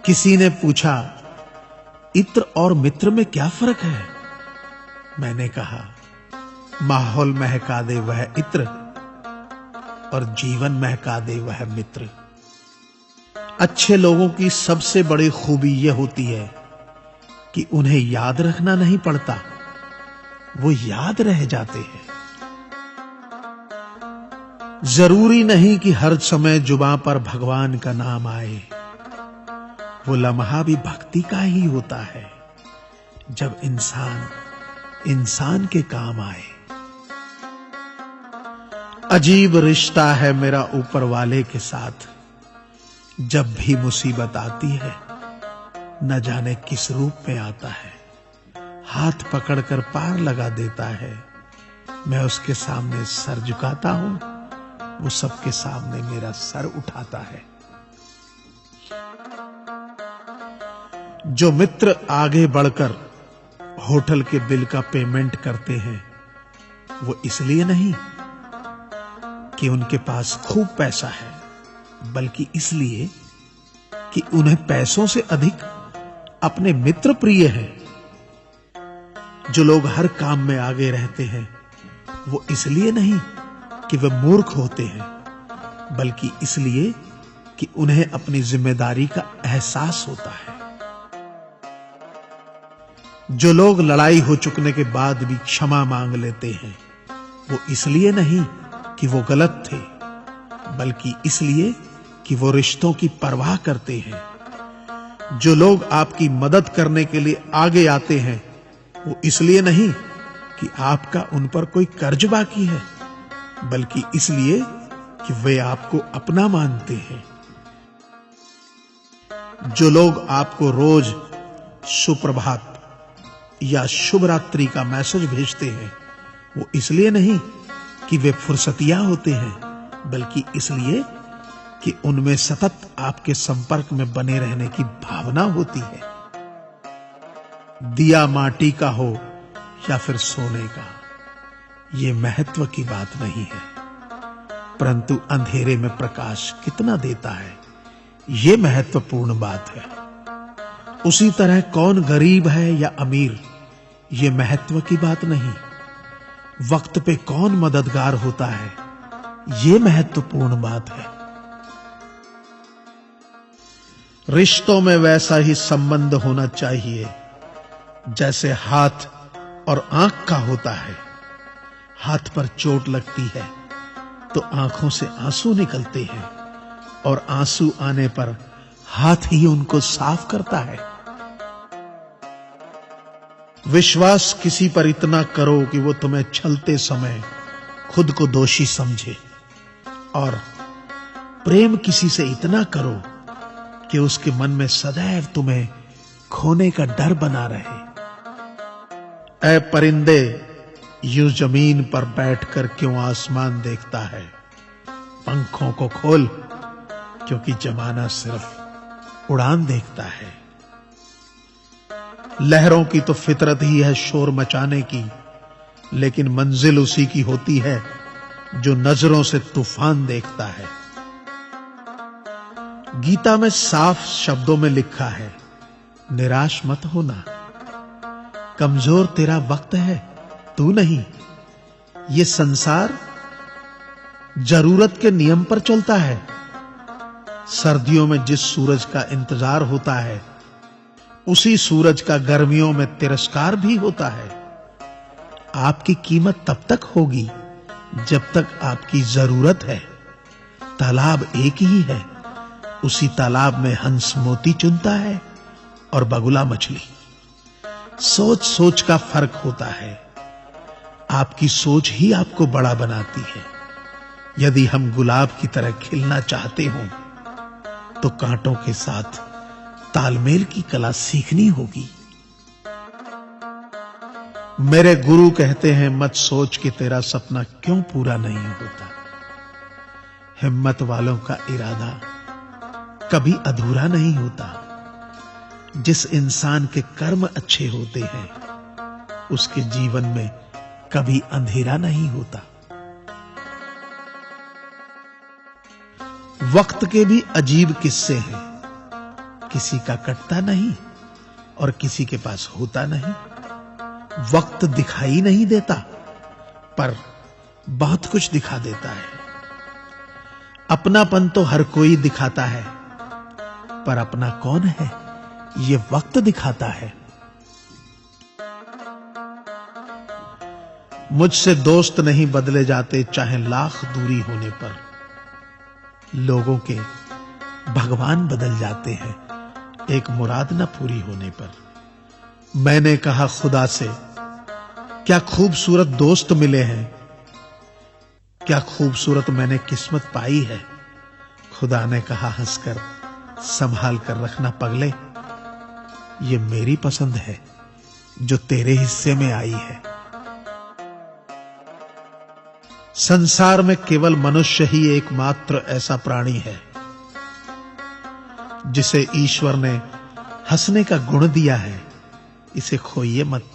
किसी ने पूछा, इत्र और मित्र में क्या फर्क है? मैंने कहा, माहौल महका दे वह इत्र और जीवन महका दे वह मित्र। अच्छे लोगों की सबसे बड़ी खूबी यह होती है कि उन्हें याद रखना नहीं पड़ता, वो याद रह जाते हैं। जरूरी नहीं कि हर समय जुबां पर भगवान का नाम आए, वो लम्हा भी भक्ति का ही होता है जब इंसान इंसान के काम आए। अजीब रिश्ता है मेरा ऊपर वाले के साथ, जब भी मुसीबत आती है न जाने किस रूप में आता है, हाथ पकड़कर पार लगा देता है। मैं उसके सामने सर झुकाता हूं, वो सबके सामने मेरा सर उठाता है। जो मित्र आगे बढ़कर होटल के बिल का पेमेंट करते हैं, वो इसलिए नहीं कि उनके पास खूब पैसा है, बल्कि इसलिए कि उन्हें पैसों से अधिक अपने मित्र प्रिय हैं। जो लोग हर काम में आगे रहते हैं, वो इसलिए नहीं कि वे मूर्ख होते हैं, बल्कि इसलिए कि उन्हें अपनी जिम्मेदारी का एहसास होता है। जो लोग लड़ाई हो चुकने के बाद भी क्षमा मांग लेते हैं, वो इसलिए नहीं कि वो गलत थे, बल्कि इसलिए कि वो रिश्तों की परवाह करते हैं। जो लोग आपकी मदद करने के लिए आगे आते हैं, वो इसलिए नहीं कि आपका उन पर कोई कर्ज बाकी है, बल्कि इसलिए कि वे आपको अपना मानते हैं। जो लोग आपको रोज सुप्रभात या शुभ रात्रि का मैसेज भेजते हैं, वो इसलिए नहीं कि वे फुर्सतिया होते हैं, बल्कि इसलिए कि उनमें सतत आपके संपर्क में बने रहने की भावना होती है। दिया माटी का हो या फिर सोने का, ये महत्व की बात नहीं है, परंतु अंधेरे में प्रकाश कितना देता है, ये महत्वपूर्ण बात है। उसी तरह कौन गरीब है या अमीर, ये महत्व की बात नहीं। वक्त पे कौन मददगार होता है, ये महत्वपूर्ण बात है। रिश्तों में वैसा ही संबंध होना चाहिए जैसे हाथ और आंख का होता है। हाथ पर चोट लगती है तो आंखों से आंसू निकलते हैं, और आंसू आने पर हाथ ही उनको साफ करता है। विश्वास किसी पर इतना करो कि वो तुम्हें छलते समय खुद को दोषी समझे, और प्रेम किसी से इतना करो कि उसके मन में सदैव तुम्हें खोने का डर बना रहे। ऐ परिंदे, यूं जमीन पर बैठकर क्यों आसमान देखता है? पंखों को खोल, क्योंकि जमाना सिर्फ उड़ान देखता है। लहरों की तो फितरत ही है शोर मचाने की, लेकिन मंजिल उसी की होती है जो नजरों से तूफान देखता है। गीता में साफ शब्दों में लिखा है, निराश मत होना, कमजोर तेरा वक्त है, तू नहीं। ये संसार जरूरत के नियम पर चलता है। सर्दियों में जिस सूरज का इंतजार होता है, उसी सूरज का गर्मियों में तिरस्कार भी होता है। आपकी कीमत तब तक होगी जब तक आपकी जरूरत है। तालाब एक ही है, उसी तालाब में हंस मोती चुनता है और बगुला मछली। सोच सोच का फर्क होता है। आपकी सोच ही आपको बड़ा बनाती है। यदि हम गुलाब की तरह खिलना चाहते हो, तो कांटों के साथ तालमेल की कला सीखनी होगी। मेरे गुरु कहते हैं, मत सोच कि तेरा सपना क्यों पूरा नहीं होता। हिम्मत वालों का इरादा कभी अधूरा नहीं होता। जिस इंसान के कर्म अच्छे होते हैं, उसके जीवन में कभी अंधेरा नहीं होता। वक्त के भी अजीब किस्से हैं। किसी का कटता नहीं और किसी के पास होता नहीं। वक्त दिखाई नहीं देता, पर बहुत कुछ दिखा देता है। अपनापन तो हर कोई दिखाता है, पर अपना कौन है ये वक्त दिखाता है। मुझसे दोस्त नहीं बदले जाते, चाहे लाख दूरी होने पर। लोगों के भगवान बदल जाते हैं, एक मुराद न पूरी होने पर। मैंने कहा खुदा से, क्या खूबसूरत दोस्त मिले हैं, क्या खूबसूरत मैंने किस्मत पाई है। खुदा ने कहा हंसकर, संभाल कर रखना पगले, ये मेरी पसंद है जो तेरे हिस्से में आई है। संसार में केवल मनुष्य ही एकमात्र ऐसा प्राणी है जिसे ईश्वर ने हंसने का गुण दिया है। इसे खोइए मत,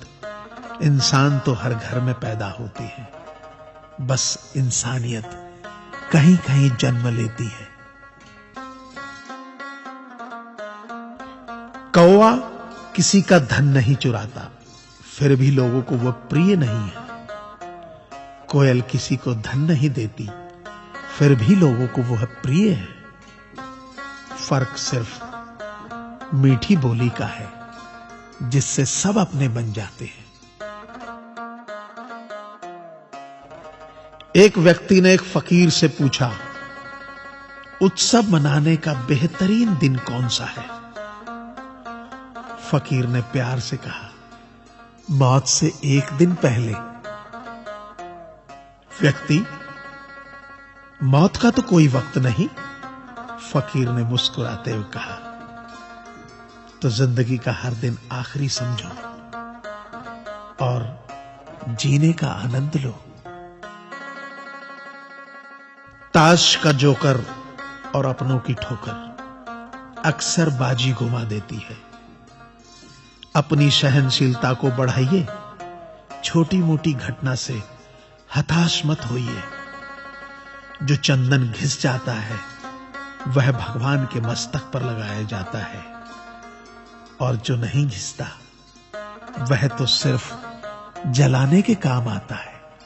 इंसान तो हर घर में पैदा होती है, बस इंसानियत कहीं कहीं जन्म लेती है। कौवा किसी का धन नहीं चुराता, फिर भी लोगों को वह प्रिय नहीं है। कोयल किसी को धन नहीं देती, फिर भी लोगों को वह प्रिय है। फर्क सिर्फ मीठी बोली का है, जिससे सब अपने बन जाते हैं। एक व्यक्ति ने एक फकीर से पूछा, उत्सव मनाने का बेहतरीन दिन कौन सा है। फकीर ने प्यार से कहा, मौत से एक दिन पहले। व्यक्ति, मौत का तो कोई वक्त नहीं। फकीर ने मुस्कुराते हुए कहा, तो जिंदगी का हर दिन आखिरी समझो और जीने का आनंद लो। ताश का जोकर और अपनों की ठोकर अक्सर बाजी घुमा देती है। अपनी सहनशीलता को बढ़ाइए, छोटी मोटी घटना से हताश मत होइए। जो चंदन घिस जाता है वह भगवान के मस्तक पर लगाया जाता है, और जो नहीं घिसता वह तो सिर्फ जलाने के काम आता है।